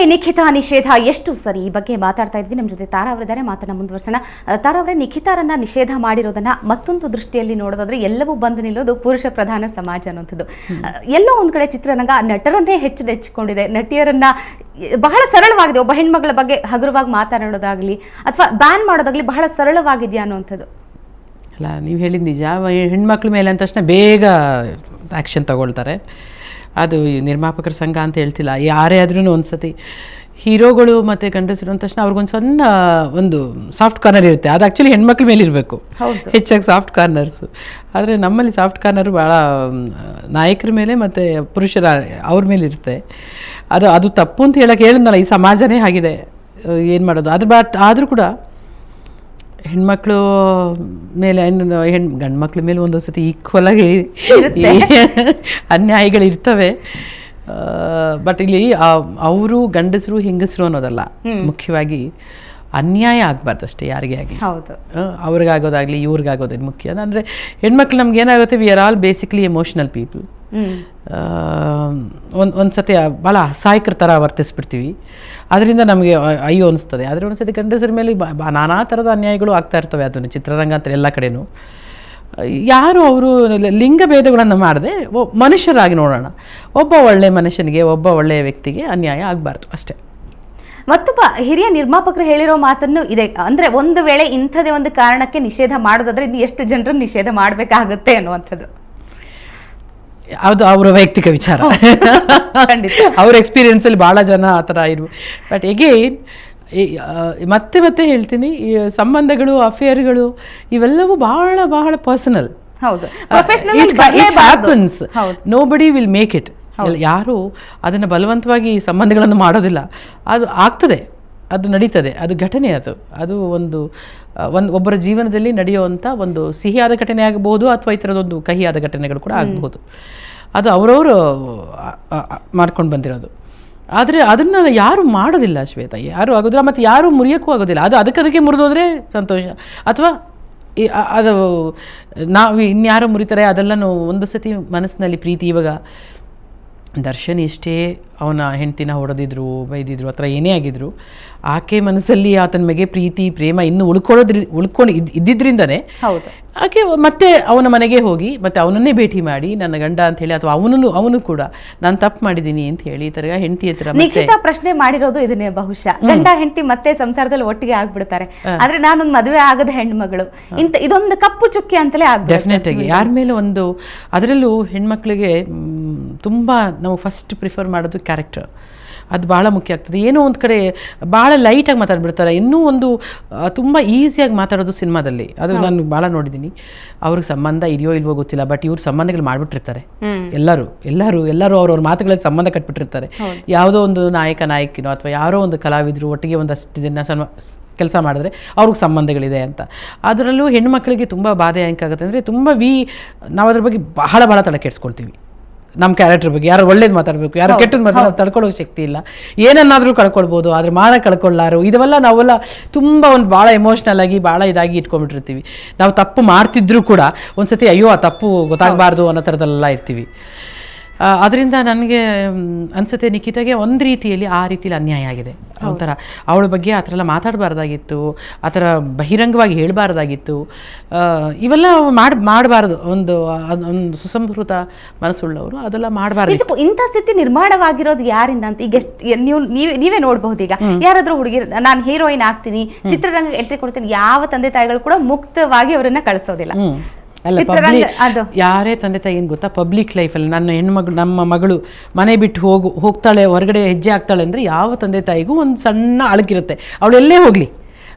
ಮತ್ತೊಮ್ಮೆ ನಿಖಿತಾ ನಿಷೇಧ ಎಷ್ಟು ಸರಿ ಈ ಬಗ್ಗೆ ಮಾತಾಡ್ತಾ ಇದ್ವಿ. ನಮ್ಮ ಜೊತೆ ತಾರಾ ಅವರಿದ್ದಾರೆ, ಮಾತನ್ನ ಮುಂದುವರ್ಸೋಣ. ತಾರಾ ಅವರೇ, ನಿಖಿತಾರನ್ನ ನಿಷೇಧ ಮಾಡಿರೋದನ್ನ ಮತ್ತೊಂದು ದೃಷ್ಟಿಯಲ್ಲಿ ನೋಡೋದಾದ್ರೆ ಎಲ್ಲವೂ ಬಂದು ನಿಲ್ಲೋದು ಪುರುಷ ಪ್ರಧಾನ ಸಮಾಜ ಅನ್ನೋಂಥದ್ದು. ಎಲ್ಲೋ ಒಂದ್ ಕಡೆ ಚಿತ್ರರಂಗ ನಟರನ್ನೇ ಹೆಚ್ಚು ನೆಚ್ಚಿಕೊಂಡಿದೆ, ನಟಿಯರನ್ನ ಬಹಳ ಸರಳವಾಗಿದೆ. ಒಬ್ಬ ಹೆಣ್ಮಗಳ ಬಗ್ಗೆ ಹಗುರವಾಗಿ ಮಾತನಾಡೋದಾಗ್ಲಿ ಅಥವಾ ಬ್ಯಾನ್ ಮಾಡೋದಾಗ್ಲಿ ಬಹಳ ಸರಳವಾಗಿದೆಯಾ ಅನ್ನೋಂಥದ್ದು. ಅಲ್ಲ, ನೀವು ಹೇಳಿದ ನಿಜ. ಹೆಣ್ಮಕ್ಳ ಮೇಲೆ ಅಂದ ತಕ್ಷಣ ಬೇಗ ಆ್ಯಕ್ಷನ್ ತಗೊಳ್ತಾರೆ. ಅದು ನಿರ್ಮಾಪಕರ ಸಂಘ ಅಂತ ಹೇಳ್ತಿಲ್ಲ, ಯಾರೇ ಆದ್ರೂ ಒಂದ್ಸತಿ ಹೀರೋಗಳು ಮತ್ತು ಗಂಡಸರು ಅಂದ ತಕ್ಷಣ ಅವ್ರಿಗೊಂದು ಸಣ್ಣ ಒಂದು ಸಾಫ್ಟ್ ಕಾರ್ನರ್ ಇರುತ್ತೆ. ಅದು ಆ್ಯಕ್ಚುಲಿ ಹೆಣ್ಮಕ್ಳ ಮೇಲೆ ಇರಬೇಕು ಹೆಚ್ಚಾಗಿ ಸಾಫ್ಟ್ ಕಾರ್ನರ್ಸು. ಆದರೆ ನಮ್ಮಲ್ಲಿ ಸಾಫ್ಟ್ ಕಾರ್ನರು ಭಾಳ ನಾಯಕರ ಮೇಲೆ ಮತ್ತು ಪುರುಷರ ಅವ್ರ ಮೇಲೆ ಇರುತ್ತೆ. ಅದು ತಪ್ಪು ಅಂತ ಹೇಳಕ್ಕೆ ಹೇಳಿದ್ನಲ್ಲ, ಈ ಸಮಾಜನೇ ಆಗಿದೆ, ಏನು ಮಾಡೋದು. ಆದರೂ ಕೂಡ ಹೆಣ್ಮಕ್ಳು ಮೇಲೆ ಗಂಡು ಮಕ್ಳ ಮೇಲೆ ಒಂದೊಂದು ಸತಿ ಈಕ್ವಲ್ ಆಗಿ ಅನ್ಯಾಯಗಳು ಇರ್ತವೆ. ಬಟ್ ಇಲ್ಲಿ ಅವರು ಗಂಡಸರು ಹೆಂಗಸರು ಅನ್ನೋದಲ್ಲ, ಮುಖ್ಯವಾಗಿ ಅನ್ಯಾಯ ಆಗಬಾರ್ದು ಅಷ್ಟೇ ಯಾರಿಗೇ ಆಗಲಿ. ಅವ್ರಿಗಾಗೋದಾಗ್ಲಿ ಇವ್ರಿಗಾಗೋದು ಮುಖ್ಯ. ಅಂದರೆ ಹೆಣ್ಮಕ್ಳು ನಮ್ಗೆ ಏನಾಗುತ್ತೆ, we are all basically emotional people. ಒಂದು ಸತಿ ಭಾಳ ಅಸಹಾಯಕರ ಥರ ವರ್ತಿಸ್ಬಿಡ್ತೀವಿ, ಅದರಿಂದ ನಮಗೆ ಅಯ್ಯೋ ಅನಿಸ್ತದೆ. ಆದರೆ ಒಂದು ಸತಿ ಗಂಡಸರ ಮೇಲೆ ನಾನಾ ಥರದ ಅನ್ಯಾಯಗಳು ಆಗ್ತಾ ಇರ್ತವೆ. ಅದನ್ನು ಚಿತ್ರರಂಗ ಅಂತ ಎಲ್ಲ ಕಡೆನೂ ಯಾರು ಅವರು ಲಿಂಗ ಭೇದಗಳನ್ನು ಮಾಡದೆ ಮನುಷ್ಯರಾಗಿ ನೋಡೋಣ. ಒಬ್ಬ ಒಳ್ಳೆಯ ಮನುಷ್ಯನಿಗೆ, ಒಬ್ಬ ಒಳ್ಳೆಯ ವ್ಯಕ್ತಿಗೆ ಅನ್ಯಾಯ ಆಗಬಾರ್ದು ಅಷ್ಟೇ. ಮತ್ತೊಬ್ಬ ಹಿರಿಯ ನಿರ್ಮಾಪಕರು ಹೇಳಿರೋ ಮಾತನ್ನು ಇದೆ, ಅಂದ್ರೆ ಒಂದು ವೇಳೆ ಇಂಥದೇ ಒಂದು ಕಾರಣಕ್ಕೆ ನಿಷೇಧ ಮಾಡೋದಾದ್ರೆ ಇನ್ನು ಎಷ್ಟು ಜನರನ್ನು ನಿಷೇಧ ಮಾಡಬೇಕಾಗುತ್ತೆ ಅನ್ನುವಂಥದ್ದು. ಅದು ಅವರ ವೈಯಕ್ತಿಕ ವಿಚಾರ, ಅವ್ರ ಎಕ್ಸ್ಪೀರಿಯನ್ಸಲ್ಲಿ ಭಾಳ ಜನ ಆ ಥರ ಇರು. ಬಟ್ ಎಗೇನ್ ಮತ್ತೆ ಮತ್ತೆ ಹೇಳ್ತೀನಿ, ಈ ಸಂಬಂಧಗಳು, ಅಫೇರ್ಗಳು ಇವೆಲ್ಲವೂ ಬಹಳ ಬಹಳ personal. Nobody will make it. ಯಾರು ಅದನ್ನು ಬಲವಂತವಾಗಿ ಸಂಬಂಧಗಳನ್ನು ಮಾಡೋದಿಲ್ಲ. ಅದು ಆಗ್ತದೆ, ಅದು ನಡೀತದೆ, ಅದು ಘಟನೆ. ಅದು ಒಬ್ಬರ ಜೀವನದಲ್ಲಿ ನಡೆಯುವಂಥ ಒಂದು ಸಿಹಿಯಾದ ಘಟನೆ ಆಗಬಹುದು, ಅಥವಾ ಈ ಥರದೊಂದು ಕಹಿಯಾದ ಘಟನೆಗಳು ಕೂಡ ಆಗಬಹುದು. ಅದು ಅವರವರು ಮಾಡ್ಕೊಂಡು ಬಂದಿರೋದು. ಆದರೆ ಅದನ್ನು ಯಾರು ಮಾಡೋದಿಲ್ಲ ಶ್ವೇತಾ, ಯಾರು ಆಗೋದಿಲ್ಲ, ಮತ್ತು ಯಾರು ಮುರಿಯೋಕ್ಕೂ ಆಗೋದಿಲ್ಲ. ಅದಕ್ಕೆ ಮುರಿದೋದ್ರೆ ಸಂತೋಷ, ಅಥವಾ ಅದು ನಾವು ಇನ್ಯಾರು ಮುರಿತಾರೆ ಅದೆಲ್ಲನೂ ಒಂದು ಸತಿ ಮನಸ್ಸಿನಲ್ಲಿ ಪ್ರೀತಿ. ಇವಾಗ ದರ್ಶನ್ ಎಷ್ಟೇ ಅವನ ಹೆಂಡ್ತಿನ ಹೊಡೆದಿದ್ರು, ಬೈದಿದ್ರು, ಆ ಥರ ಏನೇ ಆಗಿದ್ರು, ಆಕೆ ಮನಸ್ಸಲ್ಲಿ ಆತನ ಮೇಲೆ ಪ್ರೀತಿ ಪ್ರೇಮ ಇನ್ನೂ ಉಳ್ಕೊಂಡು ಇದ್ದಿದ್ರಿಂದನೇ ಆಕೆ ಮತ್ತೆ ಅವನ ಮನೆಗೆ ಹೋಗಿ ಮತ್ತೆ ಅವನನ್ನೇ ಭೇಟಿ ಮಾಡಿ ನನ್ನ ಗಂಡ ಅಂತ ಹೇಳಿ, ಅಥವಾ ಅವನು ಕೂಡ ನಾನು ತಪ್ಪು ಮಾಡಿದ್ದೀನಿ ಅಂತ ಹೇಳಿ ಈ ಥರ ಹೆಂಡತಿ ಹತ್ರ ನಿಖಿತಾ ಪ್ರಶ್ನೆ ಮಾಡಿರೋದು ಇದನ್ನೇ. ಬಹುಶಃ ಗಂಡ ಹೆಂಡತಿ ಮತ್ತೆ ಸಂಸಾರದಲ್ಲಿ ಒಟ್ಟಿಗೆ ಆಗ್ಬಿಡ್ತಾರೆ, ಆದ್ರೆ ನಾನೊಂದು ಮದುವೆ ಆಗದ ಹೆಣ್ಮಗಳು, ಇದೊಂದು ಕಪ್ಪು ಚುಕ್ಕಿ ಅಂತಲೇ ಆಗ್ತದೆ. ಡೆಫಿನೆಟ್ ಆಗಿ ಯಾರ ಮೇಲೆ ಒಂದು, ಅದರಲ್ಲೂ ಹೆಣ್ಮಕ್ಳಿಗೆ ತುಂಬ ನಾವು ಫಸ್ಟ್ ಪ್ರಿಫರ್ ಮಾಡೋದು ಕ್ಯಾರೆಕ್ಟರ್. ಅದು ಭಾಳ ಮುಖ್ಯ ಆಗ್ತದೆ. ಏನೋ ಒಂದು ಕಡೆ ಭಾಳ ಲೈಟಾಗಿ ಮಾತಾಡ್ಬಿಡ್ತಾರೆ, ಇನ್ನೂ ಒಂದು ತುಂಬ ಈಸಿಯಾಗಿ ಮಾತಾಡೋದು ಸಿನಿಮಾದಲ್ಲಿ. ಅದು ನಾನು ಭಾಳ ನೋಡಿದ್ದೀನಿ. ಅವ್ರಿಗೆ ಸಂಬಂಧ ಇದೆಯೋ ಇಲ್ವೋ ಗೊತ್ತಿಲ್ಲ, ಬಟ್ ಇವ್ರು ಸಂಬಂಧಗಳು ಮಾಡಿಬಿಟ್ಟಿರ್ತಾರೆ. ಎಲ್ಲರೂ ಅವ್ರವ್ರ ಮಾತುಗಳಲ್ಲಿ ಸಂಬಂಧ ಕಟ್ಬಿಟ್ಟಿರ್ತಾರೆ. ಯಾವುದೋ ಒಂದು ನಾಯಕಿನೋ ಅಥವಾ ಯಾರೋ ಒಂದು ಕಲಾವಿದರು ಒಟ್ಟಿಗೆ ಒಂದಷ್ಟು ದಿನ ಕೆಲಸ ಮಾಡಿದ್ರೆ ಅವ್ರಿಗೆ ಸಂಬಂಧಗಳಿದೆ ಅಂತ. ಅದರಲ್ಲೂ ಹೆಣ್ಮಕ್ಳಿಗೆ ತುಂಬ ಬಾಧೆ ಹೆಂಗಾಗುತ್ತೆ ಅಂದರೆ, ತುಂಬ ನಾವು ಅದ್ರ ಬಗ್ಗೆ ಬಹಳ ತಲೆ ಕೆಡಿಸ್ಕೊಳ್ತೀವಿ. ನಮ್ಮ ಕ್ಯಾರೆಕ್ಟರ್ ಬಗ್ಗೆ ಯಾರು ಒಳ್ಳೇದು ಮಾತಾಡಬೇಕು, ಯಾರು ಕೆಟ್ಟದ್ದು ಮಾತಾಡೋದು ತಡ್ಕೊಳ್ಳೋ ಶಕ್ತಿ ಇಲ್ಲ. ಏನನ್ನಾದರೂ ಕಳ್ಕೊಳ್ಬೋದು, ಆದರೆ ಮಾನ ಕಳ್ಕೊಳ್ಳಾರು. ನಾವೆಲ್ಲ ತುಂಬ ಒಂದು ಭಾಳ ಎಮೋಷ್ನಲ್ ಆಗಿ ಭಾಳ ಇದಾಗಿ ಇಟ್ಕೊಂಡ್ಬಿಟ್ಟಿರ್ತೀವಿ. ನಾವು ತಪ್ಪು ಮಾಡ್ತಿದ್ರು ಕೂಡ ಒಂದ್ಸತಿ ಅಯ್ಯೋ ಆ ತಪ್ಪು ಗೊತ್ತಾಗಬಾರ್ದು ಅನ್ನೋ ಥರದಲ್ಲೆಲ್ಲ ಇರ್ತೀವಿ. ಅದರಿಂದ ನನಗೆ ಅನ್ಸುತ್ತೆ ನಿಖಿತಾಗೆ ಒಂದು ರೀತಿಯಲ್ಲಿ ಆ ರೀತಿಯಲ್ಲಿ ಅನ್ಯಾಯ ಆಗಿದೆ. ಒಂಥರ ಅವಳ ಬಗ್ಗೆ ಆ ಥರ ಎಲ್ಲ ಮಾತಾಡಬಾರ್ದಾಗಿತ್ತು, ಆ ಥರ ಬಹಿರಂಗವಾಗಿ ಹೇಳಬಾರ್ದಾಗಿತ್ತು. ಇವೆಲ್ಲ ಮಾಡಬಾರ್ದು. ಒಂದು ಸುಸಂಸ್ಕೃತ ಮನಸ್ಸುಳ್ಳವರು ಅದೆಲ್ಲ ಮಾಡಬಾರ್ದು. ಇಂಥ ಸ್ಥಿತಿ ನಿರ್ಮಾಣವಾಗಿರೋದು ಯಾರಿಂದ ಅಂತ ಈಗ ನೀವೇ ನೋಡಬಹುದು. ಈಗ ಯಾರಾದ್ರೂ ಹುಡುಗಿ ನಾನು ಹೀರೋಯಿನ್ ಆಗ್ತೀನಿ, ಚಿತ್ರರಂಗ ಎಂಟ್ರಿ ಕೊಡ್ತೀನಿ, ಯಾವ ತಂದೆ ತಾಯಿಗಳು ಕೂಡ ಮುಕ್ತವಾಗಿ ಅವರನ್ನ ಕಳಿಸೋದಿಲ್ಲ. ಅಲ್ಲ, ಯಾರೇ ತಂದೆ ತಾಯಿ ಏನು ಗೊತ್ತಾ, ಪಬ್ಲಿಕ್ ಲೈಫಲ್ಲಿ ನಮ್ಮ ಮಗಳು ಮನೆ ಬಿಟ್ಟು ಹೋಗ್ತಾಳೆ, ಹೊರಗಡೆ ಹೆಜ್ಜೆ ಆಗ್ತಾಳೆ ಅಂದರೆ ಯಾವ ತಂದೆ ತಾಯಿಗೂ ಒಂದು ಸಣ್ಣ ಅಳಕಿರುತ್ತೆ. ಅವಳೆಲ್ಲೇ ಹೋಗಲಿ,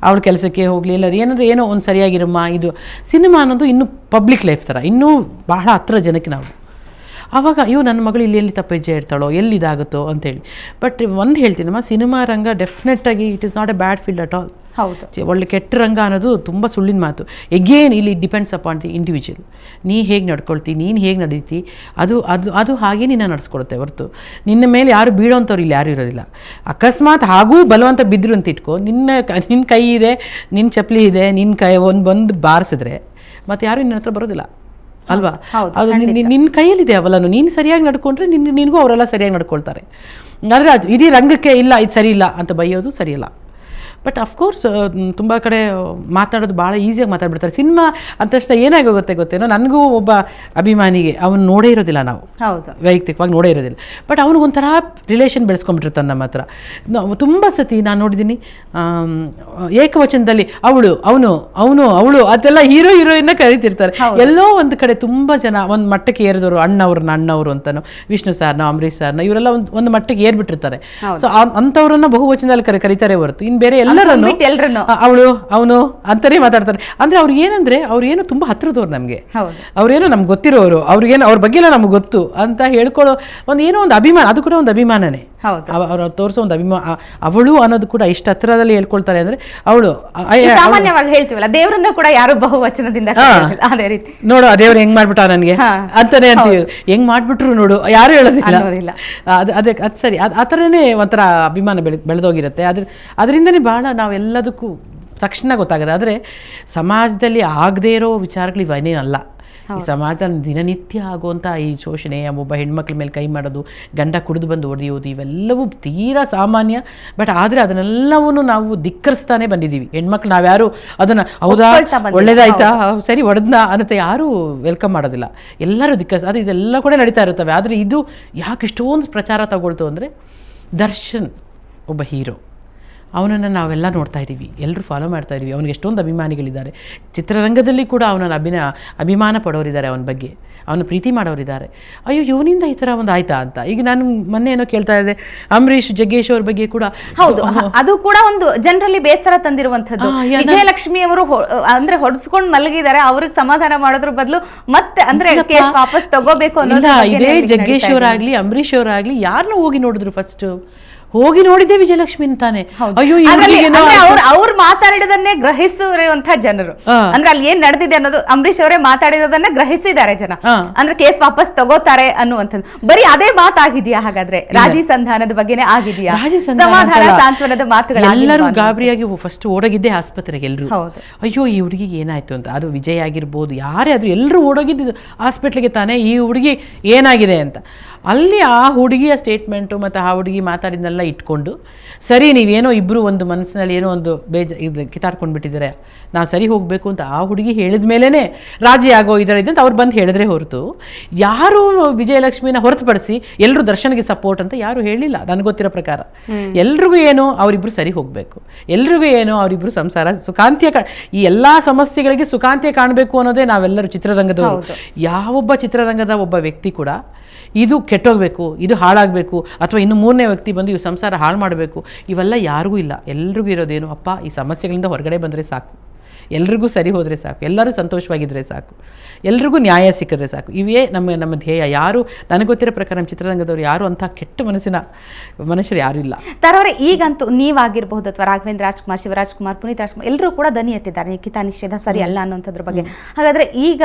ಅವಳ ಕೆಲಸಕ್ಕೆ ಹೋಗಲಿ, ಇಲ್ಲ ಏನೋ ಒಂದು ಸರಿಯಾಗಿರಮ್ಮ. ಇದು ಸಿನಿಮಾ ಅನ್ನೋದು ಇನ್ನೂ ಪಬ್ಲಿಕ್ ಲೈಫ್ ಥರ, ಇನ್ನೂ ಬಹಳ ಹತ್ತಿರ ಜನಕ್ಕೆ ನಾವು. ಆವಾಗ ಅಯ್ಯೋ ನನ್ನ ಮಗಳು ಎಲ್ಲಿ ತಪ್ಪು ಹೆಜ್ಜೆ ಇರ್ತಾಳೋ, ಎಲ್ಲಿದಾಗುತ್ತೋ ಅಂತೇಳಿ. ಬಟ್ ಒಂದು ಹೇಳ್ತೀನಮ್ಮ, ಸಿನಿಮಾ ರಂಗ ಡೆಫಿನೆಟಾಗಿ it is not a bad field at all. ಒಳ್ಳೆ ಕೆಟ್ಟ ರಂಗ ಅನ್ನೋದು ತುಂಬ ಸುಳ್ಳಿನ ಮಾತು. ಎಗೇನ್ ಇಲ್ಲಿ ಡಿಪೆಂಡ್ಸ್ ಅಪಾನ್ ದಿ ಇಂಡಿವಿಜುವಲ್. ನೀ ಹೇಗೆ ನಡ್ಕೊಳ್ತಿ, ನೀನು ಹೇಗೆ ನಡೀತಿ, ಅದು ಹಾಗೆ ನಿನ್ನ ನಡೆಸ್ಕೊಡುತ್ತೆ ಹೊರತು ನಿನ್ನ ಮೇಲೆ ಯಾರು ಬೀಳೋಂಥವ್ರು ಇಲ್ಲಿ ಯಾರು ಇರೋದಿಲ್ಲ. ಅಕಸ್ಮಾತ್ ಹಾಗೂ ಬಲವಂತ ಬಿದ್ದರು ಅಂತ ಇಟ್ಕೋ, ನಿನ್ನ ಕೈ ಇದೆ, ನಿನ್ನ ಚಪ್ಪಲಿ ಇದೆ, ನಿನ್ನ ಕೈ ಬಂದು ಬಾರಿಸಿದ್ರೆ ಮತ್ತೆ ಯಾರು ನಿನ್ನ ಹತ್ರ ಬರೋದಿಲ್ಲ ಅಲ್ವಾ? ಅದು ನಿನ್ನ ಕೈಯಲ್ಲಿದೆ ಅವಲನ್ನು. ನೀನು ಸರಿಯಾಗಿ ನಡ್ಕೊಂಡ್ರೆ ನಿನಗೂ ಅವರೆಲ್ಲ ಸರಿಯಾಗಿ ನಡ್ಕೊಳ್ತಾರೆ. ಆದರೆ ಅದು ಇಡೀ ರಂಗಕ್ಕೆ ಇಲ್ಲ ಇದು ಸರಿ ಇಲ್ಲ ಅಂತ ಬೈಯೋದು ಸರಿಯಿಲ್ಲ. ಬಟ್ ಅಫ್ಕೋರ್ಸ್ ತುಂಬ ಕಡೆ ಮಾತಾಡೋದು ಭಾಳ ಈಸಿಯಾಗಿ ಮಾತಾಡ್ಬಿಡ್ತಾರೆ. ಸಿನಿಮಾ ಅಂದ ತಕ್ಷಣ ಏನಾಗಿ ಹೋಗುತ್ತೆ ಗೊತ್ತೇನೋ, ನನಗೂ ಒಬ್ಬ ಅಭಿಮಾನಿಗೆ ಅವನು ನೋಡೇ ಇರೋದಿಲ್ಲ, ನಾವು ವೈಯಕ್ತಿಕವಾಗಿ ನೋಡೇ ಇರೋದಿಲ್ಲ, ಬಟ್ ಅವನಿಗೊಂಥರ ರಿಲೇಷನ್ ಬೆಳೆಸ್ಕೊಂಡ್ಬಿಟ್ಟಿರ್ತಾನೆ ನಮ್ಮ ಹತ್ರ. ತುಂಬ ಸತಿ ನಾನು ನೋಡಿದ್ದೀನಿ ಏಕವಚನದಲ್ಲಿ ಅವಳು ಅವನು ಅವನು ಅವಳು ಅದೆಲ್ಲ ಹೀರೋಯಿನ್ನ ಕರೀತಿರ್ತಾರೆ. ಎಲ್ಲೋ ಒಂದು ಕಡೆ ತುಂಬ ಜನ ಒಂದು ಮಟ್ಟಕ್ಕೆ ಏರಿದವರು ಅಣ್ಣವರು ಅಂತನೋ, ವಿಷ್ಣು ಸಾರ್ನ, ಅಂಬರೀಷ್ ಸಾರ್ನ, ಇವರೆಲ್ಲ ಒಂದು ಮಟ್ಟಕ್ಕೆ ಏರ್ಬಿಟ್ಟಿರ್ತಾರೆ. ಸೊ ಅಂಥವ್ರನ್ನ ಬಹುವಚನದಲ್ಲಿ ಕರೀತಾರೆ ಹೊರತು ಇನ್ನು ಬೇರೆ ಎಲ್ಲರನ್ನು ಅವಳು ಅವನು ಅಂತಾನೆ ಮಾತಾಡ್ತಾರೆ. ಅಂದ್ರೆ ಅವ್ರು ಏನಂದ್ರೆ ಅವ್ರೇನು ತುಂಬಾ ಹತ್ರದವ್ರು ನಮ್ಗೆ, ಅವ್ರೇನೋ ನಮ್ಗೆ ಗೊತ್ತಿರೋರು, ಅವ್ರಿಗೇನು ಅವ್ರ ಬಗ್ಗೆ ಎಲ್ಲ ನಮ್ಗೆ ಗೊತ್ತು ಅಂತ ಹೇಳ್ಕೊಳ್ಳೋ ಏನೋ ಒಂದು ಅಭಿಮಾನ, ಅದು ಕೂಡ ಒಂದು ಅಭಿಮಾನನೇ. ಅವ್ರು ತೋರಿಸೋ ಒಂದು ಅಭಿಮಾನ, ಅವಳು ಅನ್ನೋದು ಕೂಡ ಇಷ್ಟು ಹತ್ರದಲ್ಲಿ ಹೇಳ್ಕೊಳ್ತಾರೆ ಅಂದ್ರೆ ಅವಳು. ಸಾಮಾನ್ಯವಾಗಿ ಹೇಳ್ತೀವಲ್ಲ ದೇವರನ್ನ ಕೂಡ ಯಾರು ಬಹುವಚನದಿಂದ ಅದೇ ರೀತಿ ನೋಡು ಆ ದೇವ್ರು ಹೆಂಗ್ ಮಾಡ್ಬಿಟ್ಟ ನನಗೆ ಅಂತಾನೆ ಅಂತೀವಿ, ಹೆಂಗ್ ಮಾಡ್ಬಿಟ್ರು ನೋಡು ಯಾರು ಹೇಳೋದಿಲ್ಲ. ಅದೇ ಅದು ಸರಿ, ಆ ಥರನೇ ಒಂಥರ ಅಭಿಮಾನ ಬೆಳೆದೋಗಿರುತ್ತೆ. ಅದರಿಂದನೇ ಬಹಳ ನಾವೆಲ್ಲದಕ್ಕೂ ತಕ್ಷಣ ಗೊತ್ತಾಗದೆ. ಆದರೆ ಸಮಾಜದಲ್ಲಿ ಆಗದೇ ಇರೋ ವಿಚಾರಗಳು ಇವನೇ ಅಲ್ಲ. ಈ ಸಮಾಜದಲ್ಲಿ ದಿನನಿತ್ಯ ಆಗುವಂಥ ಈ ಶೋಷಣೆ, ಒಬ್ಬ ಹೆಣ್ಮಕ್ಳ ಮೇಲೆ ಕೈ ಮಾಡೋದು, ಗಂಡ ಕುಡಿದು ಬಂದು ಹೊಡೆಯೋದು, ಇವೆಲ್ಲವೂ ತೀರಾ ಸಾಮಾನ್ಯ. ಬಟ್ ಆದರೆ ಅದನ್ನೆಲ್ಲವೂ ನಾವು ಧಿಕ್ಕರಿಸ್ತಾನೆ ಬಂದಿದ್ದೀವಿ. ಹೆಣ್ಮಕ್ಳು ನಾವ್ಯಾರು ಅದನ್ನು ಹೌದಾ ಒಳ್ಳೇದಾಯ್ತಾ ಸರಿ ಹೊಡೆದ್ನ ಅನ್ನತ್ತೆ ಯಾರೂ ವೆಲ್ಕಮ್ ಮಾಡೋದಿಲ್ಲ, ಎಲ್ಲರೂ ಅದು ಇದೆಲ್ಲ ಕೂಡ ನಡೀತಾ ಇರುತ್ತವೆ. ಆದರೆ ಇದು ಯಾಕೆ ಇಷ್ಟೊಂದು ಪ್ರಚಾರ ತಗೊಳ್ತು ಅಂದರೆ, ದರ್ಶನ್ ಒಬ್ಬ ಹೀರೋ, ಅವನನ್ನು ನಾವೆಲ್ಲ ನೋಡ್ತಾ ಇದ್ದೀವಿ, ಎಲ್ಲರೂ ಫಾಲೋ ಮಾಡ್ತಾ ಇದ್ದೀವಿ. ಅವನಿಗೆ ಎಷ್ಟೊಂದು ಅಭಿಮಾನಿಗಳಿದ್ದಾರೆ. ಚಿತ್ರರಂಗದಲ್ಲಿ ಕೂಡ ಅವನನ್ನು ಅಭಿಮಾನ ಪಡೋರಿದ್ದಾರೆ, ಅವನ ಬಗ್ಗೆ ಅವನು ಪ್ರೀತಿ ಮಾಡೋರಿದ್ದಾರೆ. ಅಯ್ಯೋ ಇವನಿಂದ ಈ ಥರ ಒಂದು ಆಯ್ತಾ ಅಂತ. ಈಗ ನಾನು ಮೊನ್ನೆ ಏನೋ ಕೇಳ್ತಾ ಇದ್ದೆ, ಅಂಬರೀಷ್ ಜಗ್ಗೇಶ್ ಅವ್ರ ಬಗ್ಗೆ ಕೂಡ. ಹೌದು, ಅದು ಕೂಡ ಒಂದು ಜನರಲ್ಲಿ ಬೇಸರ ತಂದಿರುವಂಥದ್ದು. ವಿಜಯಲಕ್ಷ್ಮಿ ಅವರು ಅಂದ್ರೆ ಹೊಡ್ಸ್ಕೊಂಡು ಮಲಗಿದ್ದಾರೆ, ಅವ್ರಿಗೆ ಸಮಾಧಾನ ಮಾಡೋದ್ರ ಬದಲು ಮತ್ತೆ ಅಂದ್ರೆ ಕೇಸ್ ವಾಪಸ್ ತಗೋಬೇಕು ಅನ್ನೋದು. ಇದೇ ಜಗ್ಗೇಶ್ ಅವರಾಗ್ಲಿ ಅಂಬರೀಷ್ ಅವರಾಗ್ಲಿ ಯಾರನ್ನ ಹೋಗಿ ನೋಡಿದ್ರು, ಫಸ್ಟ್ ಹೋಗಿ ನೋಡಿದ್ದೆ ವಿಜಯಲಕ್ಷ್ಮಿ ಅಂತಾನೆ. ಅಯ್ಯೋ ಅವ್ರು ಮಾತಾಡಿದನ್ನೇ ಗ್ರಹಿಸುವಂತಹ ಜನರು, ಅಂದ್ರೆ ಅಲ್ಲಿ ಏನ್ ನಡೆದಿದೆ ಅನ್ನೋದು ಅಂಬರೀಷ್ ಅವರೇ ಮಾತಾಡಿರೋದನ್ನ ಗ್ರಹಿಸಿದ್ದಾರೆ ಜನ. ಅಂದ್ರೆ ಕೇಸ್ ವಾಪಸ್ ತಗೋತಾರೆ ಅನ್ನುವಂಥದ್ದು. ಬರೀ ಅದೇ ಮಾತಾಗಿದ್ಯಾ ಹಾಗಾದ್ರೆ? ರಾಜಿ ಸಂಧಾನದ ಬಗ್ಗೆನೇ ಆಗಿದೆಯಾ? ಸಮಾಧಾನ ಸಾಂತ್ವನದ ಮಾತುಗಳು ಎಲ್ಲರೂ ಗಾಬರಿಯಾಗಿ ಫಸ್ಟ್ ಓಡೋಗಿದ್ದೆ ಆಸ್ಪತ್ರೆಗೆ ಎಲ್ರು. ಅಯ್ಯೋ ಈ ಹುಡುಗಿಗೆ ಏನಾಯ್ತು ಅಂತ. ಅದು ವಿಜಯ್ ಆಗಿರ್ಬೋದು, ಯಾರೇ ಆದ್ರೂ ಎಲ್ಲರೂ ಓಡೋಗಿದ್ದು ಹಾಸ್ಪಿಟ್ಲಿಗೆ ತಾನೇ, ಈ ಹುಡುಗಿ ಏನಾಗಿದೆ ಅಂತ. ಅಲ್ಲಿ ಆ ಹುಡುಗಿಯ ಸ್ಟೇಟ್ಮೆಂಟು ಮತ್ತು ಆ ಹುಡುಗಿ ಮಾತಾಡಿದ್ನೆಲ್ಲ ಇಟ್ಕೊಂಡು, ಸರಿ ನೀವೇನೋ ಇಬ್ಬರು ಒಂದು ಮನಸ್ಸಿನಲ್ಲಿ ಏನೋ ಒಂದು ಇದು ಕಿತ್ತಾಡ್ಕೊಂಡು ಬಿಟ್ಟಿದ್ದಾರೆ, ನಾವು ಸರಿ ಹೋಗಬೇಕು ಅಂತ ಆ ಹುಡುಗಿ ಹೇಳಿದ ಮೇಲೇ ರಾಜಿ ಆಗೋ ಇದರ ಇದ್ದಂತ ಅವ್ರು ಬಂದು ಹೇಳಿದ್ರೆ ಹೊರತು ಯಾರು ವಿಜಯಲಕ್ಷ್ಮಿನ ಹೊರತುಪಡಿಸಿ ಎಲ್ಲರೂ ದರ್ಶನ್ಗೆ ಸಪೋರ್ಟ್ ಅಂತ ಯಾರು ಹೇಳಿಲ್ಲ ನನಗೆ ಗೊತ್ತಿರೋ ಪ್ರಕಾರ. ಎಲ್ರಿಗೂ ಏನೋ ಅವರಿಬ್ಬರು ಸರಿ ಹೋಗಬೇಕು, ಎಲ್ರಿಗೂ ಏನೋ ಅವರಿಬ್ಬರು ಸಂಸಾರ ಸುಖಾಂತ್ಯ, ಈ ಎಲ್ಲ ಸಮಸ್ಯೆಗಳಿಗೆ ಸುಖಾಂತ್ಯ ಕಾಣಬೇಕು ಅನ್ನೋದೇ ನಾವೆಲ್ಲರೂ ಚಿತ್ರರಂಗದವರು. ಯಾವೊಬ್ಬ ಚಿತ್ರರಂಗದ ಒಬ್ಬ ವ್ಯಕ್ತಿ ಕೂಡ ಇದು ಕೆಟ್ಟೋಗ್ಬೇಕು, ಇದು ಹಾಳಾಗಬೇಕು, ಅಥವಾ ಇನ್ನು ಮೂರನೇ ವ್ಯಕ್ತಿ ಬಂದು ಇವು ಸಂಸಾರ ಹಾಳು ಮಾಡಬೇಕು, ಇವೆಲ್ಲ ಯಾರಿಗೂ ಇಲ್ಲ. ಎಲ್ರಿಗೂ ಇರೋದೇನು, ಅಪ್ಪ ಈ ಸಮಸ್ಯೆಗಳಿಂದ ಹೊರಗಡೆ ಬಂದರೆ ಸಾಕು, ಎಲ್ರಿಗೂ ಸರಿ ಹೋದರೆ ಸಾಕು, ಎಲ್ಲರೂ ಸಂತೋಷವಾಗಿದ್ದರೆ ಸಾಕು, ಎಲ್ರಿಗೂ ನ್ಯಾಯ ಸಿಕ್ಕಿದ್ರೆ ಸಾಕು. ಇವೇ ನಮ್ಮ ಧ್ಯೇಯ. ಯಾರು ನನಗೆ ಗೊತ್ತಿರೋ ಪ್ರಕಾರ ನಮ್ಮ ಚಿತ್ರರಂಗದವರು ಯಾರು ಅಂಥ ಕೆಟ್ಟ ಮನಸ್ಸಿನ ಮನುಷ್ಯರು ಯಾರೂ ಇಲ್ಲ. ತರವರೆ ಈಗಂತೂ ನೀವಾಗಿರಬಹುದು ಅಥವಾ ರಾಘವೇಂದ್ರ ರಾಜ್ಕುಮಾರ್, ಶಿವರಾಜ್ ಕುಮಾರ್, ಪುನೀತ್ ರಾಜ್ಕುಮಾರ್ ಎಲ್ಲರೂ ಕೂಡ ದನಿ ಎತ್ತಿದ್ದಾರೆ ನಿಖಿತಾ ನಿಷೇಧ ಸರಿ ಅಲ್ಲ ಅನ್ನೋಂಥದ್ರ ಬಗ್ಗೆ. ಹಾಗಾದ್ರೆ ಈಗ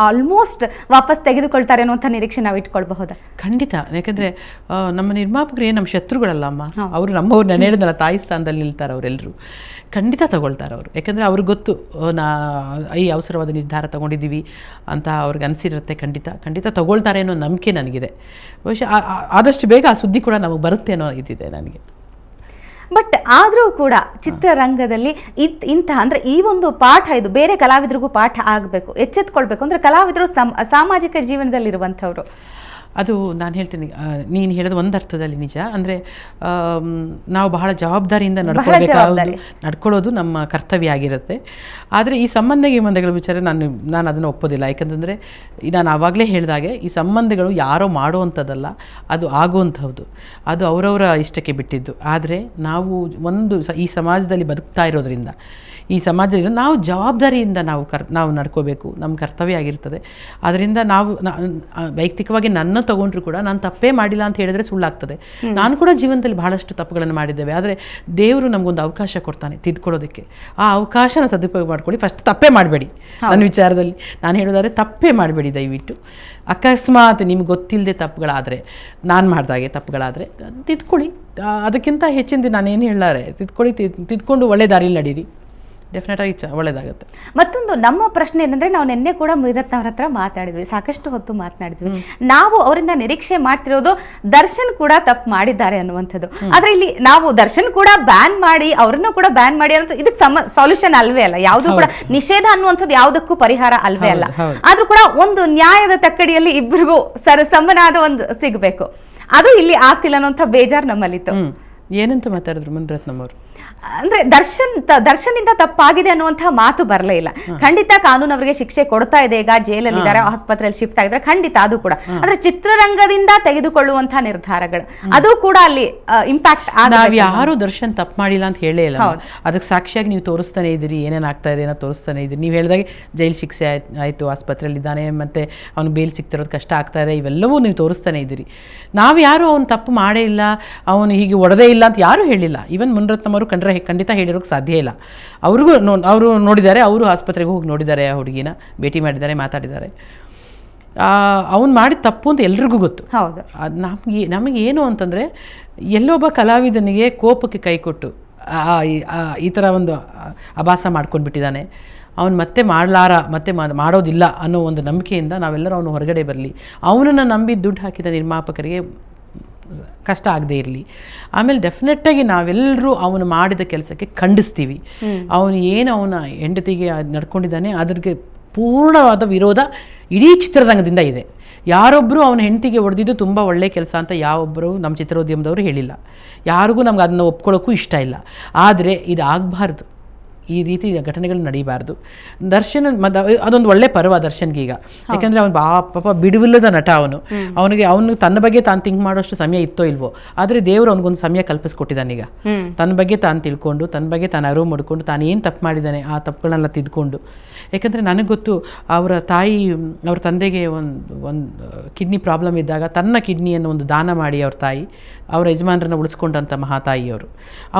ಆಲ್ಮೋಸ್ಟ್ ವಾಪಸ್ ತೆಗೆದುಕೊಳ್ತಾರೆ ಅನ್ನುವಂಥ ನಿರೀಕ್ಷೆ ನಾವು ಇಟ್ಕೊಳ್ಬಹುದಾ? ಖಂಡಿತ. ಯಾಕಂದರೆ ನಮ್ಮ ನಿರ್ಮಾಪಕರು ನಮ್ಮ ಶತ್ರುಗಳಲ್ಲ ಅಮ್ಮ, ಅವರು ನಮ್ಮವ್ರು ನಾನು ಹೇಳಿದ್ನಲ್ಲ ತಾಯಿ ಸ್ಥಾನದಲ್ಲಿ ನಿಲ್ತಾರೆ. ಅವರೆಲ್ಲರೂ ಖಂಡಿತ ತಗೊಳ್ತಾರೆ ಅವರು. ಯಾಕಂದರೆ ಅವ್ರಿಗೆ ಗೊತ್ತು ಈ ಅವಸರವಾದ ನಿರ್ಧಾರ ತಗೊಂಡಿದ್ದೀವಿ ಅಂತ ಅವ್ರಿಗೆ ಅನಿಸಿರುತ್ತೆ. ಖಂಡಿತ ತಗೊಳ್ತಾರೆ ಅನ್ನೋ ನಂಬಿಕೆ ನನಗಿದೆ. ಬಹುಶಃ ಆದಷ್ಟು ಬೇಗ ಆ ಸುದ್ದಿ ಕೂಡ ನಮಗೆ ಬರುತ್ತೆ ಅನ್ನೋ ಇದಿದೆ ನನಗೆ. ಬಟ್ ಆದರೂ ಕೂಡ ಚಿತ್ರರಂಗದಲ್ಲಿ ಇಂತಹ ಅಂದರೆ ಈ ಒಂದು ಪಾಠ ಇದು ಬೇರೆ ಕಲಾವಿದರಿಗೂ ಪಾಠ ಆಗಬೇಕು, ಎಚ್ಚೆತ್ಕೊಳ್ಬೇಕು. ಅಂದರೆ ಕಲಾವಿದರು ಸಾಮಾಜಿಕ ಜೀವನದಲ್ಲಿರುವಂಥವ್ರು. ಅದು ನಾನು ಹೇಳ್ತೀನಿ, ನೀನು ಹೇಳೋದು ಒಂದು ಅರ್ಥದಲ್ಲಿ ನಿಜ. ಅಂದರೆ ನಾವು ಬಹಳ ಜವಾಬ್ದಾರಿಯಿಂದ ನಡ್ಕೊಳ್ಳೋದು ನಮ್ಮ ಕರ್ತವ್ಯ ಆಗಿರುತ್ತೆ. ಆದರೆ ಈ ಸಂಬಂಧಗಳ ವಿಚಾರ ನಾನು ಅದನ್ನು ಒಪ್ಪೋದಿಲ್ಲ. ಯಾಕಂತಂದರೆ ನಾನು ಆವಾಗಲೇ ಹೇಳಿದಾಗೆ ಈ ಸಂಬಂಧಗಳು ಯಾರೋ ಮಾಡುವಂಥದ್ದಲ್ಲ, ಅದು ಆಗುವಂಥದ್ದು, ಅದು ಅವರವರ ಇಷ್ಟಕ್ಕೆ ಬಿಟ್ಟಿದ್ದು. ಆದರೆ ನಾವು ಈ ಸಮಾಜದಲ್ಲಿ ಬದುಕ್ತಾ ಇರೋದ್ರಿಂದ, ಈ ಸಮಾಜದಿಂದ ನಾವು ಜವಾಬ್ದಾರಿಯಿಂದ ನಾವು ನಡ್ಕೋಬೇಕು, ನಮ್ಮ ಕರ್ತವ್ಯ ಆಗಿರ್ತದೆ. ಅದರಿಂದ ನಾವು ವೈಯಕ್ತಿಕವಾಗಿ ನನ್ನ ತಗೊಂಡ್ರು ಕೂಡ ನಾನು ತಪ್ಪೇ ಮಾಡಿಲ್ಲ ಅಂತ ಹೇಳಿದ್ರೆ ಸುಳ್ಳಾಗ್ತದೆ. ನಾನು ಕೂಡ ಜೀವನದಲ್ಲಿ ಬಹಳಷ್ಟು ತಪ್ಪುಗಳನ್ನು ಮಾಡಿದ್ದೇವೆ. ಆದರೆ ದೇವರು ನಮಗೊಂದು ಅವಕಾಶ ಕೊಡ್ತಾನೆ ತಿದ್ಕೊಳ್ಳೋದಕ್ಕೆ. ಆ ಅವಕಾಶನ ಸದುಪಯೋಗ ಮಾಡ್ಕೊಳ್ಳಿ. ಫಸ್ಟ್ ತಪ್ಪೇ ಮಾಡಬೇಡಿ. ನನ್ನ ವಿಚಾರದಲ್ಲಿ ನಾನು ಹೇಳೋದಾದ್ರೆ ತಪ್ಪೇ ಮಾಡಬೇಡಿ ದಯವಿಟ್ಟು. ಅಕಸ್ಮಾತ್ ನಿಮ್ಗೆ ಗೊತ್ತಿಲ್ಲದೆ ತಪ್ಪುಗಳಾದರೆ, ನಾನು ಮಾಡಿದಾಗೆ ತಪ್ಪುಗಳಾದರೆ ತಿದ್ಕೊಳ್ಳಿ. ಅದಕ್ಕಿಂತ ಹೆಚ್ಚಿನ ನಾನೇನು ಹೇಳಾರೆ, ತಿದ್ಕೊಂಡು ಒಳ್ಳೆ ದಾರಿಯಲ್ಲಿ ನಡೀರಿ. ಡೆಫಿನೆಟ್ ಆಗಿ ಒಳ್ಳೇದಾಗುತ್ತೆ. ಮತ್ತೊಂದು ನಮ್ಮ ಪ್ರಶ್ನೆ ಏನಂದ್ರೆ, ನಾವು ನಿನ್ನೆ ಕೂಡ ಮುನಿರತ್ನ ಅವ್ರ ಹತ್ರ ಮಾತಾಡಿದ್ವಿ, ಸಾಕಷ್ಟು ಹೊತ್ತು ಮಾತನಾಡಿದ್ವಿ. ನಾವು ಅವರಿಂದ ನಿರೀಕ್ಷೆ ಮಾಡ್ತಿರೋದು ದರ್ಶನ್ ಕೂಡ ತಪ್ಪು ಮಾಡಿದ್ದಾರೆ ಅನ್ನುವಂಥದ್ದು. ಆದ್ರೆ ಇಲ್ಲಿ ನಾವು ದರ್ಶನ್ ಕೂಡ ಬ್ಯಾನ್ ಮಾಡಿ, ಅವ್ರನ್ನು ಕೂಡ ಬ್ಯಾನ್ ಮಾಡಿ ಅನ್ನೋ ಇದಕ್ಕೆ ಸೊಲ್ಯೂಷನ್ ಅಲ್ವೇ ಅಲ್ಲ. ಯಾವ್ದು ಕೂಡ ನಿಷೇಧ ಅನ್ನುವಂಥದ್ದು ಯಾವುದಕ್ಕೂ ಪರಿಹಾರ ಅಲ್ವೇ ಅಲ್ಲ. ಆದ್ರೂ ಕೂಡ ಒಂದು ನ್ಯಾಯದ ತಕ್ಕಡಿಯಲ್ಲಿ ಇಬ್ಬರಿಗೂ ಸಮನಾದ ಒಂದು ಸಿಗಬೇಕು. ಅದು ಇಲ್ಲಿ ಆಗ್ತಿಲ್ಲ ಅನ್ನೋಂಥ ಬೇಜಾರು ನಮ್ಮಲ್ಲಿತ್ತು. ಏನಂತ ಮಾತಾಡಿದ್ರು ಮುನಿರತ್ನಂ ಅವರು? ಅಂದ್ರೆ ದರ್ಶನಿಂದ ತಪ್ಪಾಗಿದೆ ಅನ್ನುವಂತಹ ಮಾತು ಬರಲೇ ಇಲ್ಲ. ಖಂಡಿತ ಕಾನೂನು ಅವರಿಗೆ ಶಿಕ್ಷೆ ಕೊಡ್ತಾ ಇದೆ. ಈಗ ಜೈಲಲ್ಲಿ ಇದ್ದಾರೆ, ಆಸ್ಪತ್ರೆಯಲ್ಲಿ ಶಿಫ್ಟ್ ಆಗಿದ್ರೆ ಖಂಡಿತ ಅದು ಕೂಡ. ಆದ್ರೆ ಚಿತ್ರರಂಗದಿಂದ ತೆಗೆದುಕೊಳ್ಳುವಂತಹ ನಿರ್ಧಾರಗಳು ಅದು ಕೂಡ ಅಲ್ಲಿ ಇಂಪ್ಯಾಕ್ಟ್ ನಾವ್ ಯಾರು ದರ್ಶನ್ ತಪ್ಪು ಮಾಡಿಲ್ಲ ಅಂತ ಹೇಳೇ ಇಲ್ಲ. ಅದಕ್ಕೆ ಸಾಕ್ಷಿಯಾಗಿ ನೀವು ತೋರಿಸ್ತಾನೆ ಇದ್ದೀರಿ, ಏನೇನ್ ಆಗ್ತಾ ಇದೆ ಅನ್ನೋ ತೋರಿಸ್ತಾನೆ ಇದ್ದೀರಿ. ನೀವು ಹೇಳಿದಾಗೆ ಜೈಲ್ ಶಿಕ್ಷೆ ಆಯ್ತು, ಆಸ್ಪತ್ರೆಯಲ್ಲಿ ಇದ್ದಾನೆ, ಮತ್ತೆ ಅವ್ನು ಬೇಲ್ ಸಿಗ್ತಿರೋದು ಕಷ್ಟ ಆಗ್ತಾ ಇದೆ, ಇವೆಲ್ಲವೂ ನೀವು ತೋರಿಸ್ತಾನೆ ಇದ್ದೀರಿ. ನಾವು ಯಾರು ಅವ್ನು ತಪ್ಪು ಮಾಡೇ ಇಲ್ಲ, ಅವನು ಹೀಗೆ ಒಡೆದೇ ಇಲ್ಲ ಅಂತ ಯಾರು ಹೇಳಿಲ್ಲ. ಈವನ್ ಮುನಿರತ್ನಂ ಅವರು ಕಂಡ್ರೆ ಖಂಡಿತ ಹೇಳಿರೋಕೆ ಸಾಧ್ಯ ಇಲ್ಲ. ಅವ್ರಿಗೂ ಅವರು ನೋಡಿದ್ದಾರೆ, ಅವರು ಆಸ್ಪತ್ರೆಗೆ ಹೋಗಿ ನೋಡಿದ್ದಾರೆ, ಆ ಹುಡುಗಿನ ಭೇಟಿ ಮಾಡಿದ್ದಾರೆ, ಮಾತಾಡಿದ್ದಾರೆ. ಅವ್ನು ಮಾಡಿದ ತಪ್ಪು ಅಂತ ಎಲ್ರಿಗೂ ಗೊತ್ತು. ನಮಗೆ ಏನು ಅಂತಂದರೆ, ಎಲ್ಲೊಬ್ಬ ಕಲಾವಿದನಿಗೆ ಕೋಪಕ್ಕೆ ಕೈ ಕೊಟ್ಟು ಈ ಥರ ಒಂದು ಅಭಾಸ ಮಾಡ್ಕೊಂಡ್ಬಿಟ್ಟಿದ್ದಾನೆ, ಅವನು ಮತ್ತೆ ಮತ್ತೆ ಮಾಡೋದಿಲ್ಲ ಅನ್ನೋ ಒಂದು ನಂಬಿಕೆಯಿಂದ ನಾವೆಲ್ಲರೂ ಅವನು ಹೊರಗಡೆ ಬರಲಿ, ಅವನನ್ನು ನಂಬಿ ದುಡ್ಡು ಹಾಕಿದ ನಿರ್ಮಾಪಕರಿಗೆ ಕಷ್ಟ ಆಗದೆ ಇರಲಿ. ಆಮೇಲೆ ಡೆಫಿನೆಟ್ಟಾಗಿ ನಾವೆಲ್ಲರೂ ಅವನು ಮಾಡಿದ ಕೆಲಸಕ್ಕೆ ಖಂಡಿಸ್ತೀವಿ. ಅವನ ಹೆಂಡತಿಗೆ ನಡ್ಕೊಂಡಿದ್ದಾನೆ ಅದ್ರಿಗೆ ಪೂರ್ಣವಾದ ವಿರೋಧ ಇಡೀ ಚಿತ್ರರಂಗದಿಂದ ಇದೆ. ಯಾರೊಬ್ಬರು ಅವನ ಹೆಂಡತಿಗೆ ಹೊಡೆದಿದ್ದು ತುಂಬ ಒಳ್ಳೆಯ ಕೆಲಸ ಅಂತ ಯಾವೊಬ್ಬರು ನಮ್ಮ ಚಿತ್ರೋದ್ಯಮದವರು ಹೇಳಿಲ್ಲ. ಯಾರಿಗೂ ನಮ್ಗೆ ಅದನ್ನು ಒಪ್ಕೊಳ್ಳೋಕ್ಕೂ ಇಷ್ಟ ಇಲ್ಲ. ಆದರೆ ಇದು ಆಗಬಾರ್ದು, ಈ ರೀತಿ ಘಟನೆಗಳು ನಡೀಬಾರ್ದು. ದರ್ಶನ್ ಅದೊಂದು ಒಳ್ಳೆ ಪರ್ವ ದರ್ಶನ್ಗೆ ಈಗ. ಯಾಕಂದರೆ ಅವನು ಪಾಪ ಬಿಡುವಿಲ್ಲದ ನಟ. ಅವನು ತನ್ನ ಬಗ್ಗೆ ತಾನು ಥಿಂಕ್ ಮಾಡೋಷ್ಟು ಸಮಯ ಇತ್ತೋ ಇಲ್ವೋ, ಆದರೆ ದೇವರು ಅವನಿಗೊಂದು ಸಮಯ ಕಲ್ಪಿಸ್ಕೊಟ್ಟಿದ್ದಾನೀಗ. ತನ್ನ ಬಗ್ಗೆ ತಾನು ತಿಳ್ಕೊಂಡು, ತನ್ನ ಬಗ್ಗೆ ತಾನು ಅರಿವು ಮಾಡ್ಕೊಂಡು, ತಾನು ಏನು ತಪ್ಪು ಮಾಡಿದ್ದಾನೆ ಆ ತಪ್ಪುಗಳನ್ನೆಲ್ಲ ತಿದ್ಕೊಂಡು. ಯಾಕಂದರೆ ನನಗೆ ಗೊತ್ತು, ಅವ್ರ ತಂದೆಗೆ ಒಂದು ಕಿಡ್ನಿ ಪ್ರಾಬ್ಲಮ್ ಇದ್ದಾಗ ತನ್ನ ಕಿಡ್ನಿಯನ್ನು ಒಂದು ದಾನ ಮಾಡಿ ಅವ್ರ ಯಜಮಾನರನ್ನು ಉಳಿಸ್ಕೊಂಡಂಥ ಮಹಾತಾಯಿಯವರು.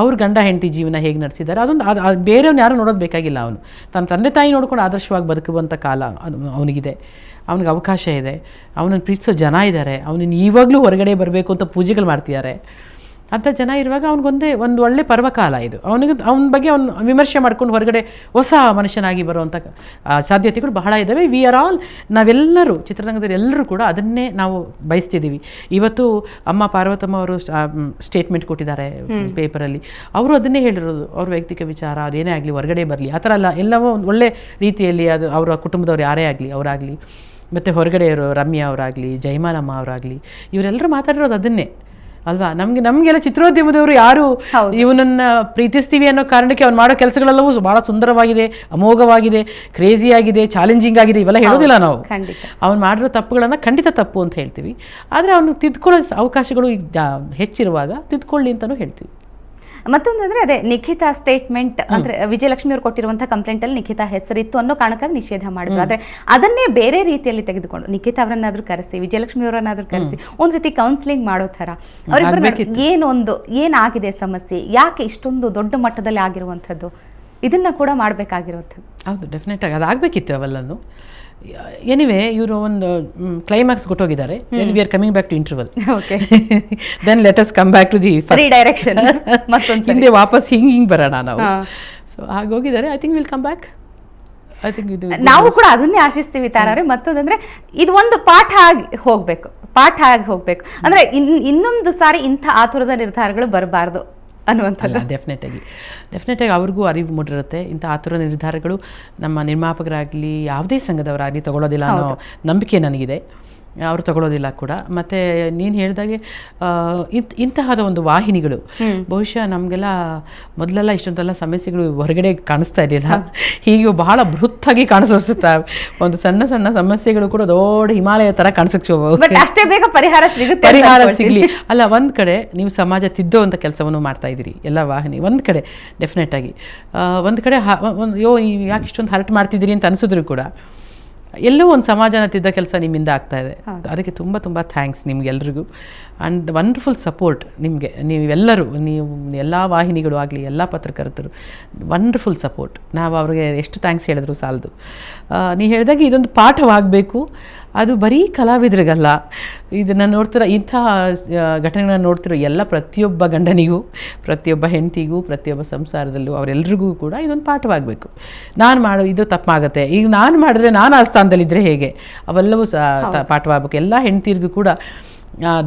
ಅವ್ರ ಗಂಡ ಹೆಂಡತಿ ಜೀವನ ಹೇಗೆ ನಡೆಸಿದ್ದಾರೆ ಅದೊಂದು ಬೇರೆಯವ್ನು ಯಾರು ನೋಡೋದು ಬೇಕಾಗಿಲ್ಲ. ಅವನು ತನ್ನ ತಂದೆ ತಾಯಿ ನೋಡ್ಕೊಂಡು ಆದರ್ಶವಾಗಿ ಬದುಕುವಂಥ ಕಾಲ ಅವನಿಗಿದೆ, ಅವನಿಗೆ ಅವಕಾಶ ಇದೆ, ಅವನನ್ನು ಪ್ರೀತಿಸೋ ಜನ ಇದ್ದಾರೆ, ಅವನನ್ನು ಇವಾಗಲೂ ಹೊರಗಡೆ ಬರಬೇಕು ಅಂತ ಪೂಜೆಗಳು ಮಾಡ್ತಿದ್ದಾರೆ. ಅಂಥ ಜನ ಇರುವಾಗ ಒಂದು ಒಳ್ಳೆ ಪರ್ವಕಾಲ ಇದು. ಅವನ ಬಗ್ಗೆ ಅವನು ವಿಮರ್ಶೆ ಮಾಡ್ಕೊಂಡು ಹೊರಗಡೆ ಹೊಸ ಮನುಷ್ಯನಾಗಿ ಬರುವಂಥ ಸಾಧ್ಯತೆಗಳು ಬಹಳ ಇದ್ದಾವೆ. ನಾವೆಲ್ಲರೂ ಚಿತ್ರರಂಗದಲ್ಲಿ ಎಲ್ಲರೂ ಕೂಡ ಅದನ್ನೇ ನಾವು ಬಯಸ್ತಿದ್ದೀವಿ. ಇವತ್ತು ಅಮ್ಮ ಪಾರ್ವತಮ್ಮ ಅವರು ಸ್ಟೇಟ್ಮೆಂಟ್ ಕೊಟ್ಟಿದ್ದಾರೆ ಪೇಪರಲ್ಲಿ. ಅವರು ಅದನ್ನೇ ಹೇಳಿರೋದು, ಅವ್ರ ವೈಯಕ್ತಿಕ ವಿಚಾರ ಅದೇನೇ ಆಗಲಿ ಹೊರಗಡೆ ಬರಲಿ ಆ ಥರ ಅಲ್ಲ, ಎಲ್ಲವೂ ಒಂದು ಒಳ್ಳೆ ರೀತಿಯಲ್ಲಿ ಅದು ಅವರ ಕುಟುಂಬದವ್ರು ಯಾರೇ ಆಗಲಿ ಅವರಾಗಲಿ, ಮತ್ತು ಹೊರಗಡೆ ಇರೋ ರಮ್ಯಾ ಅವರಾಗಲಿ, ಜಯಮಾಲಮ್ಮ ಅವರಾಗಲಿ, ಇವರೆಲ್ಲರೂ ಮಾತಾಡಿರೋದು ಅದನ್ನೇ ಅಲ್ವಾ. ನಮಗೆಲ್ಲ ಚಿತ್ರೋದ್ಯಮದವರು ಯಾರು ಇವನನ್ನ ಪ್ರೀತಿಸ್ತೀವಿ ಅನ್ನೋ ಕಾರಣಕ್ಕೆ ಅವ್ನು ಮಾಡೋ ಕೆಲಸಗಳೆಲ್ಲವೂ ಬಹಳ ಸುಂದರವಾಗಿದೆ, ಅಮೋಘವಾಗಿದೆ, ಕ್ರೇಜಿ ಆಗಿದೆ, ಚಾಲೆಂಜಿಂಗ್ ಆಗಿದೆ ಇವೆಲ್ಲ ಹೇಳೋದಿಲ್ಲ ನಾವು. ಅವ್ನು ಮಾಡಿರೋ ತಪ್ಪುಗಳನ್ನ ಖಂಡಿತ ತಪ್ಪು ಅಂತ ಹೇಳ್ತೀವಿ. ಆದರೆ ಅವನು ತಿದ್ಕೊಳ್ಳೋ ಅವಕಾಶಗಳು ಹೆಚ್ಚಿರುವಾಗ ತಿದ್ಕೊಳ್ಳಿ ಅಂತಲೂ ಹೇಳ್ತೀವಿ. ಮತ್ತೊಂದಂದ್ರೆ ಅದೇ ನಿಖಿತಾ ಸ್ಟೇಟ್ಮೆಂಟ್ ಅಂದ್ರೆ ವಿಜಯಲಕ್ಷ್ಮಿ ಅವರು ಕೊಟ್ಟಿರುವಂತಹ ಕಂಪ್ಲೇಂಟ್ ಅಲ್ಲಿ ನಿಖಿತಾ ಹೆಸರಿತ್ತು ಅನ್ನೋ ಕಾರಣಕ್ಕಾಗಿ ನಿಷೇಧ ಮಾಡಿದ್ರು. ಆದ್ರೆ ಅದನ್ನೇ ಬೇರೆ ರೀತಿಯಲ್ಲಿ ತೆಗೆದುಕೊಂಡು ನಿಖಿತಾ ಅವರನ್ನಾದ್ರೂ ಕರೆಸಿ, ವಿಜಯಲಕ್ಷ್ಮಿ ಅವರನ್ನಾದ್ರೂ ಕರೆಸಿ ಒಂದ್ ರೀತಿ ಕೌನ್ಸಿಲಿಂಗ್ ಮಾಡೋ ತರ ಏನಾಗಿದೆ ಸಮಸ್ಯೆ, ಯಾಕೆ ಇಷ್ಟೊಂದು ದೊಡ್ಡ ಮಟ್ಟದಲ್ಲಿ ಆಗಿರುವಂಥದ್ದು, ಇದನ್ನ ಕೂಡ ಮಾಡಬೇಕಾಗಿರುವಂಥದ್ದು. ಹೌದು, ಡೆಫಿನೆಟ್ ಆಗಿ ಅದಾಗಬೇಕಿತ್ತು ಅವೆಲ್ಲನೂ. ಎನಿವೆ ಇವರು ಒಂದು ಕ್ಲೈಮ್ಯಾಕ್ಸ್ ಕೊಟ್ಟೋಗಿದ್ದಾರೆ. We are coming back to interval. Then let us come back to the direction. ಹಿಂದೆ ವಾಪಸ್ ಹಿಂಗೆ ಬರೋಣ ನಾವು. ಸೊ ಹಾಗೋಗಿದ್ದಾರೆ. I think will come back. I think ಇದು ನಾವು ಕೂಡ ಅದನ್ನೇ ಆಶಿಸ್ತೀವಿ ತಾರಾರೆ. ಮತ್ತೊಂದಂದ್ರೆ ಇದು ಒಂದು ಪಾಠ ಆಗಿ ಹೋಗ್ಬೇಕು ಅಂದ್ರೆ ಇನ್ನೊಂದು ಸಾರಿ ಇಂಥ ಆತುರದ ನಿರ್ಧಾರಗಳು ಬರಬಾರ್ದು ಅನ್ನುವಂಥದ್ದು. ಡೆಫಿನೆಟ್ ಆಗಿ ಅವ್ರಿಗೂ ಅರಿವು ಮೂಡಿರುತ್ತೆ. ಇಂಥ ಆತುರ ನಿರ್ಧಾರಗಳು ನಮ್ಮ ನಿರ್ಮಾಪಕರಾಗಲಿ ಯಾವುದೇ ಸಂಘದವರಾಗಲಿ ತಗೊಳ್ಳೋದಿಲ್ಲ ಅನ್ನೋ ನಂಬಿಕೆ ನನಗಿದೆ. ಅವರು ತಗೊಳ್ಳೋದಿಲ್ಲ ಕೂಡ. ಮತ್ತು ನೀನು ಹೇಳಿದಾಗೆ ಇಂತಹದ ಒಂದು ವಾಹಿನಿಗಳು ಬಹುಶಃ ನಮಗೆಲ್ಲ ಮೊದಲೆಲ್ಲ ಇಷ್ಟೊಂದೆಲ್ಲ ಸಮಸ್ಯೆಗಳು ಹೊರಗಡೆ ಕಾಣಿಸ್ತಾ ಇರಲಿಲ್ಲ. ಹೀಗೆ ಬಹಳ ಬೃಹತ್ತಾಗಿ ಕಾಣಿಸುತ್ತಾ ಒಂದು ಸಣ್ಣ ಸಣ್ಣ ಸಮಸ್ಯೆಗಳು ಕೂಡ ದೊಡ್ಡ ಹಿಮಾಲಯ ಥರ ಕಾಣಿಸೋಕೆ ಅಷ್ಟೇ ಬೇಗ ಪರಿಹಾರ ಸಿಗಲಿ. ಅಲ್ಲ, ಒಂದು ಕಡೆ ನೀವು ಸಮಾಜ ತಿದ್ದೋ ಅಂತ ಕೆಲಸವನ್ನು ಮಾಡ್ತಾ ಇದ್ದೀರಿ ಎಲ್ಲ ವಾಹಿನಿ. ಒಂದು ಕಡೆ ಡೆಫಿನೆಟ್ ಆಗಿ, ಒಂದು ಕಡೆ ಯಾಕೆ ಇಷ್ಟೊಂದು ಹರ್ಟ್ ಮಾಡ್ತಿದ್ದೀರಿ ಅಂತ ಅನಿಸಿದ್ರು ಕೂಡ ಎಲ್ಲೋ ಒಂದು ಸಮಾಜನ ತಿದ್ದ ಕೆಲಸ ನಿಮ್ಮಿಂದ ಆಗ್ತಾ ಇದೆ. ಅದಕ್ಕೆ ತುಂಬ ತುಂಬ ಥ್ಯಾಂಕ್ಸ್ ನಿಮ್ಗೆಲ್ರಿಗೂ. ಆ್ಯಂಡ್ ವಂಡರ್ಫುಲ್ ಸಪೋರ್ಟ್ ನಿಮಗೆ. ನೀವು ಎಲ್ಲ ವಾಹಿನಿಗಳು ಆಗಲಿ, ಎಲ್ಲ ಪತ್ರಕರ್ತರು ವಂಡರ್ಫುಲ್ ಸಪೋರ್ಟ್. ನಾವು ಅವ್ರಿಗೆ ಎಷ್ಟು ಥ್ಯಾಂಕ್ಸ್ ಹೇಳಿದ್ರು ಸಾಲದು. ನೀವು ಹೇಳಿದಾಗ ಇದೊಂದು ಪಾಠವಾಗಬೇಕು. ಅದು ಬರೀ ಕಲಾವಿದರಿಗಲ್ಲ, ಇದನ್ನು ನೋಡ್ತಿರೋ ಇಂಥ ಘಟನೆಗಳನ್ನ ನೋಡ್ತಿರೋ ಎಲ್ಲ ಪ್ರತಿಯೊಬ್ಬ ಗಂಡನಿಗೂ, ಪ್ರತಿಯೊಬ್ಬ ಹೆಂಡತಿಗೂ, ಪ್ರತಿಯೊಬ್ಬ ಸಂಸಾರದಲ್ಲೂ ಅವರೆಲ್ಲರಿಗೂ ಕೂಡ ಇದೊಂದು ಪಾಠವಾಗಬೇಕು. ನಾನು ಇದು ತಪ್ಪಾಗುತ್ತೆ, ಈಗ ನಾನು ಮಾಡಿದ್ರೆ ನಾನು ಆ ಸ್ಥಾನದಲ್ಲಿದ್ದರೆ ಹೇಗೆ, ಅವೆಲ್ಲವೂ ಪಾಠವಾಗಬೇಕು. ಎಲ್ಲ ಹೆಂಡತಿರಿಗೂ ಕೂಡ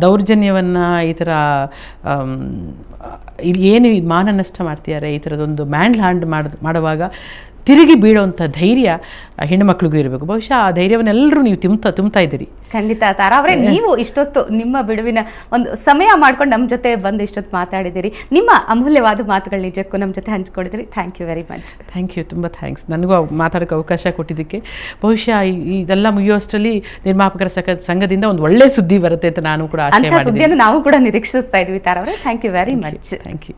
ದೌರ್ಜನ್ಯವನ್ನು, ಈ ಥರ ಏನು ಮಾನ ನಷ್ಟ ಮಾಡ್ತಿದ್ದಾರೆ, ಈ ಥರದೊಂದು ಮ್ಯಾನ್ಹ್ಯಾಂಡ್ ಮಾಡುವಾಗ ತಿರುಗಿ ಬೀಳೋವಂಥ ಧೈರ್ಯ ಹೆಣ್ಣುಮಕ್ಳಿಗೂ ಇರಬೇಕು. ಬಹುಶಃ ಆ ಧೈರ್ಯವನ್ನೆಲ್ಲರೂ ನೀವು ತುಂಬ್ತಾ ಇದ್ದೀರಿ. ಖಂಡಿತ ತಾರಾ ಅವರೇ, ನೀವು ಇಷ್ಟೊತ್ತು ನಿಮ್ಮ ಬಿಡುವಿನ ಒಂದು ಸಮಯ ಮಾಡ್ಕೊಂಡು ನಮ್ಮ ಜೊತೆ ಬಂದು ಇಷ್ಟೊತ್ತು ಮಾತಾಡಿದ್ದೀರಿ. ನಿಮ್ಮ ಅಮೂಲ್ಯವಾದ ಮಾತುಗಳು ನಿಜಕ್ಕೂ ನಮ್ಮ ಜೊತೆ ಹಂಚ್ಕೊಂಡಿದ್ದೀರಿ. Thank you very much. Thank you, ತುಂಬ ಥ್ಯಾಂಕ್ಸ್. ನನಗೂ ಮಾತಾಡೋಕ್ಕೆ ಅವಕಾಶ ಕೊಟ್ಟಿದ್ದಕ್ಕೆ. ಬಹುಶಃ ಇದೆಲ್ಲ ಮುಗಿಯುವಷ್ಟರಲ್ಲಿ ನಿರ್ಮಾಪಕರ ಸಂಘದಿಂದ ಒಂದು ಒಳ್ಳೆ ಸುದ್ದಿ ಬರುತ್ತೆ ಅಂತ ನಾನು ಕೂಡ ಆಶೆ ಮಾಡಿದ್ದೀನಿ. ಸುದ್ದಿಯನ್ನು ನಾವು ಕೂಡ ನಿರೀಕ್ಷಿಸ್ತಾ ಇದ್ವಿ ತಾರಾ ಅವರೇ. Thank you very much. Thank you.